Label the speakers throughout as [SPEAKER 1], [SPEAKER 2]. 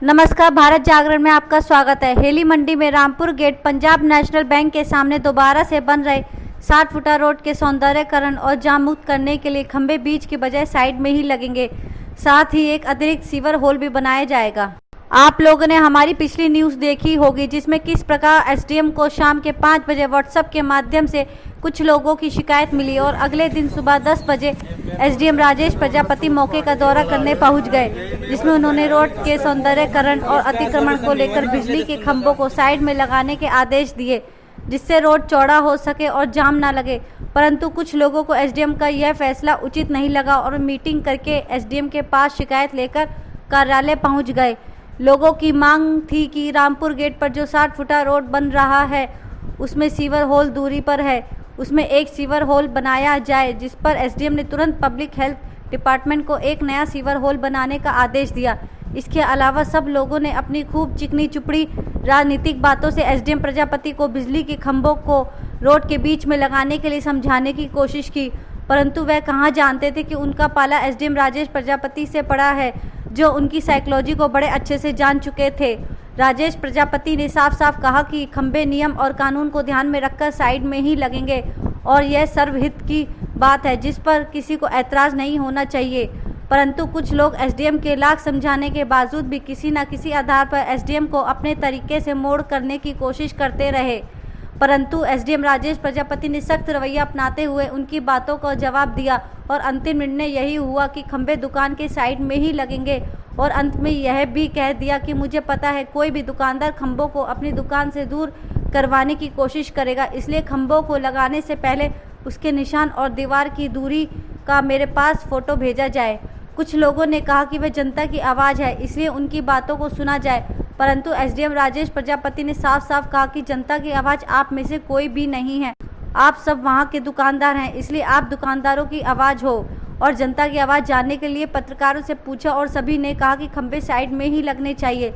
[SPEAKER 1] नमस्कार, भारत जागरण में आपका स्वागत है। हेली मंडी में Rampur gate Punjab National Bank के सामने दोबारा से बन रहे 60 फुटा रोड के सौंदर्यकरण और जाम मुक्त करने के लिए खंभे बीच की बजाय साइड में ही लगेंगे। साथ ही एक अतिरिक्त सीवर होल भी बनाया जाएगा। आप लोगों ने हमारी पिछली न्यूज़ देखी होगी, जिसमें किस प्रकार एसडीएम को शाम के 5 बजे व्हाट्सएप के माध्यम से कुछ लोगों की शिकायत मिली और अगले दिन सुबह 10 बजे एसडीएम राजेश प्रजापति मौके का दौरा करने पहुंच गए, जिसमें उन्होंने रोड के सौंदर्यकरण और अतिक्रमण को लेकर बिजली के खंभों को साइड में लगाने के आदेश दिए, जिससे रोड चौड़ा हो सके और जाम ना लगे। परंतु कुछ लोगों को एसडीएम का यह फैसला उचित नहीं लगा और मीटिंग करके एसडीएम के पास शिकायत लेकर कार्यालय पहुंच गए। लोगों की मांग थी कि रामपुर गेट पर जो 60 फुटा रोड बन रहा है उसमें सीवर होल दूरी पर है, उसमें एक सीवर होल बनाया जाए, जिस पर एसडीएम ने तुरंत पब्लिक हेल्थ डिपार्टमेंट को एक नया सीवर होल बनाने का आदेश दिया। इसके अलावा सब लोगों ने अपनी खूब चिकनी चुपड़ी राजनीतिक बातों से एसडीएम प्रजापति को बिजली के खंभों को रोड के बीच में लगाने के लिए समझाने की कोशिश की, परंतु वह कहाँ जानते थे कि उनका पाला एसडीएम राजेश प्रजापति से पड़ा है, जो उनकी साइकोलॉजी को बड़े अच्छे से जान चुके थे। राजेश प्रजापति ने साफ साफ कहा कि खंभे नियम और कानून को ध्यान में रखकर साइड में ही लगेंगे और यह सर्वहित की बात है, जिस पर किसी को ऐतराज़ नहीं होना चाहिए। परंतु कुछ लोग एसडीएम के लाख समझाने के बावजूद भी किसी न किसी आधार पर एसडीएम को अपने तरीके से मोड़ करने की कोशिश करते रहे, परंतु एसडीएम राजेश प्रजापति ने सख्त रवैया अपनाते हुए उनकी बातों का जवाब दिया और अंतिम निर्णय यही हुआ कि खंभे दुकान के साइड में ही लगेंगे। और अंत में यह भी कह दिया कि मुझे पता है कोई भी दुकानदार खंभों को अपनी दुकान से दूर करवाने की कोशिश करेगा, इसलिए खंभों को लगाने से पहले उसके निशान और दीवार की दूरी का मेरे पास फ़ोटो भेजा जाए। कुछ लोगों ने कहा कि वह जनता की आवाज़ है, इसलिए उनकी बातों को सुना जाए, परंतु एसडीएम राजेश प्रजापति ने साफ साफ कहा कि जनता की आवाज़ आप में से कोई भी नहीं है, आप सब वहाँ के दुकानदार हैं, इसलिए आप दुकानदारों की आवाज़ हो। और जनता की आवाज़ जानने के लिए पत्रकारों से पूछा और सभी ने कहा कि खंभे साइड में ही लगने चाहिए।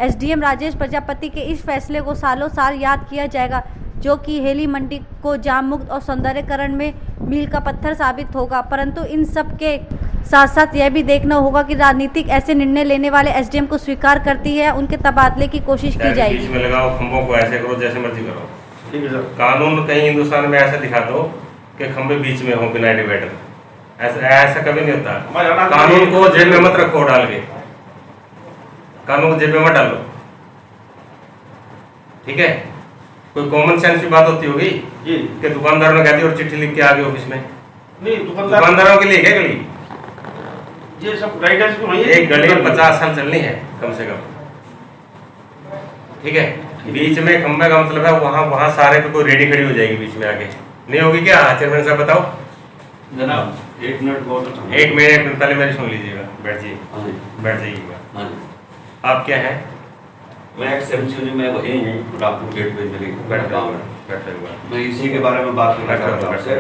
[SPEAKER 1] एसडीएम राजेश प्रजापति के इस फैसले को सालों साल याद किया जाएगा, जो कि हेली मंडी को जाम मुक्त और सौंदर्यकरण में मील का पत्थर साबित होगा। परंतु इन सब के साथ साथ यह भी देखना होगा कि राजनीतिक ऐसे निर्णय लेने वाले एसडीएम को स्वीकार करती है, उनके तबादले की कोशिश की जाएगी।
[SPEAKER 2] बीच में लगाओ खंभों को, ऐसे करो जैसे मर्जी करो। ठीक है सर। कानून कहीं हिंदुस्तान में ऐसा दिखा दो कि खंभे बीच में हो बिना डिवाइडर, ऐसा कभी नहीं होता। कानून को जेब में मत रखो डाल के, कानून को जेब में मत डालो, ठीक है। कोई कॉमन सेंस की बात होती होगी कि दुकानदारों ने कह दी और चिट्ठी लिख के आ गए ऑफिस में। नहीं, दुकानदारों के लिए क्या गली, ये सब गाइडेंस को एक गली 50 साल चलनी है कम से कम, ठीक है। बीच में खंभे का मतलब है वहाँ सारे पे कोई रेडी खड़ी हो जाएगी बीच में आके, नहीं होगी क्या चेयरमैन साहब बताओ
[SPEAKER 3] जनाब। 1 मिनट
[SPEAKER 2] पहले मेरी सुन लीजिएगा, बैठ जाइएगा। आप क्या हैं?
[SPEAKER 3] मैं एक्सएमसी में वही हूँ, रामपुर गेट पे मेरी
[SPEAKER 2] बैठे
[SPEAKER 3] मैं इसी के बारे में बात करना चाहता हूँ आपसे।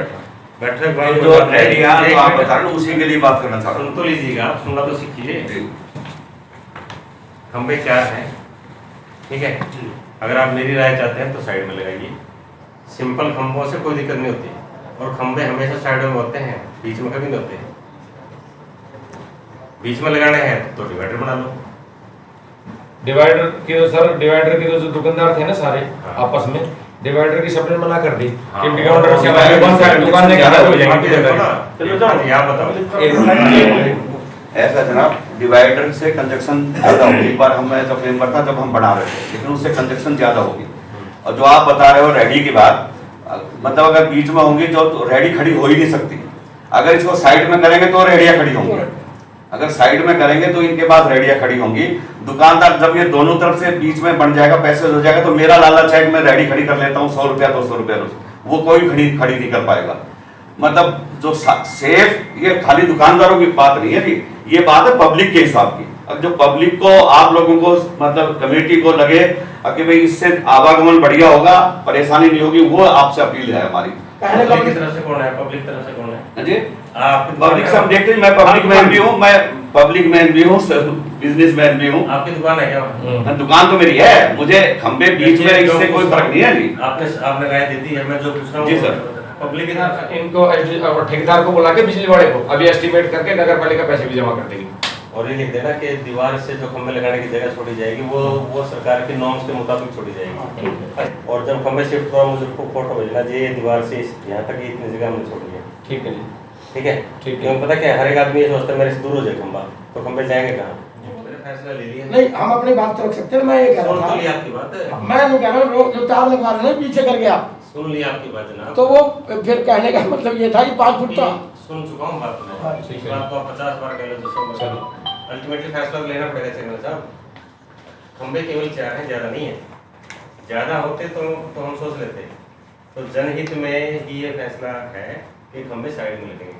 [SPEAKER 2] बैठे
[SPEAKER 3] जो एरिया आप बता रहे हैं उसी के लिए बात करना चाहता हूँ।
[SPEAKER 2] सुन तो लीजिएगा, आप सुनना तो सीखिए। खंभे 4 हैं, ठीक है। अगर आप मेरी राय चाहते हैं तो साइड में लगाइए। सिंपल खंभों से कोई दिक्कत नहीं होती, और खंभे हमेशा साइड में होते हैं, बीच में कभी नहीं होते। बीच में लगाने हैं तो डिवाइडर बना लो।
[SPEAKER 4] डिवाइडर के जो दुकानदार थे ना सारे आपस में डिवाइडर की सप्लाई मना कर दी कि डिवाइडर से पहले बंद कर दुकान में खड़ा हो जाएंगे।
[SPEAKER 2] आप बताओ।
[SPEAKER 3] ऐसा जनाब, डिवाइडर से कंजक्शन ज्यादा होगी। एक बार हमें जब मेंबर था जब हम बना रहे थे, लेकिन उससे कंजक्शन ज्यादा होगी। और जो आप बता रहे हो रेडी की बात, मतलब अगर बीच में होंगी तो रेडी खड़ी हो ही नहीं सकती। अगर इसको साइड में करेंगे तो रेडियां खड़ी होंगी, अगर साइड में करेंगे तो इनके पास रेडियां खड़ी होंगी। दुकानदार जब ये दोनों तरफ से बीच में बन जाएगा, पैसे हो जाएगा, तो मेरा लालच है मैं रेडी खड़ी कर लेता हूँ 100 रुपया 200 रुपया रोज, वो कोई खड़ी नहीं कर पाएगा। मतलब जो सेफ, ये खाली दुकानदारों की बात नहीं है जी, ये बात है पब्लिक के हिसाब की। अब जो पब्लिक को, आप लोगों को, मतलब कमेटी को लगे कि भाई इससे आवागमन बढ़िया होगा, परेशानी नहीं होगी, वो आपसे अपील है हमारी।
[SPEAKER 2] पब्लिक की तरफ से कौन है? पब्लिक तरफ से कौन है
[SPEAKER 3] जी?
[SPEAKER 2] आप
[SPEAKER 3] पब्लिक सब देखते हैं। मैं पब्लिक मैन भी हूँ, मैं पब्लिक मैन भी हूँ, बिजनेस मैन भी हूँ।
[SPEAKER 2] आपकी दुकान है क्या?
[SPEAKER 3] दुकान तो मेरी है, मुझे खंबे बीच में इससे कोई फर्क नहीं है जी।
[SPEAKER 2] आपने राय दे दी है, मैं जो पूछ रहा हूँ।
[SPEAKER 3] जी सर।
[SPEAKER 2] पब्लिक की तरफ से
[SPEAKER 4] इनको ठेकेदार को बुला के बिजली वाले को अभी एस्टिमेट करके नगर पालिका पैसे भी जमा कर देगी।
[SPEAKER 2] और ये लिख देना कि दीवार से जो खंभे लगाने की जगह छोड़ी जाएगी वो सरकार के नॉर्म्स के मुताबिक छोड़ी जाएगी। और जब खंभे शिफ्ट करो मुझे फोटो भेजना, ये दीवार से यहाँ तक इतनी जगह हमने छोड़ी है।
[SPEAKER 4] ठीक है जी,
[SPEAKER 2] ठीक है।
[SPEAKER 4] ठीक है।
[SPEAKER 2] क्योंकि पता क्या है, हर एक आदमी ये सोचता है मेरे से दूर हो जाए खंभा, तो खंभे जाएंगे कहाँ? मैंने फैसला ले लिया।
[SPEAKER 5] नहीं, हम अपनी बात तो रख सकते हैं। मैं ये कह
[SPEAKER 2] सुन
[SPEAKER 5] रहा
[SPEAKER 2] तो
[SPEAKER 5] था,
[SPEAKER 2] लिया आपकी बात है,
[SPEAKER 5] मैं जो कह रहा हूँ जो तार लगवा रहे हैं पीछे करके आप,
[SPEAKER 2] सुन लिया आपकी बात जनाब।
[SPEAKER 5] तो वो फिर कहने का मतलब ये था कि 5 फुट था।
[SPEAKER 2] सुन चुका हूँ बात मैं।
[SPEAKER 5] हाँ,
[SPEAKER 2] इस बात को आप 50 बार कह लो, 200 बार कह लो, अल्टीमेटली फैसला तो लेना पड़ेगा चेयरमैन साहब। खंबे केवल 4 हैं, ज़्यादा नहीं है। ज़्यादा होते तो हम सोच लेते। तो जनहित में ही ये फैसला है कि खंबे साइड में लगेंगे।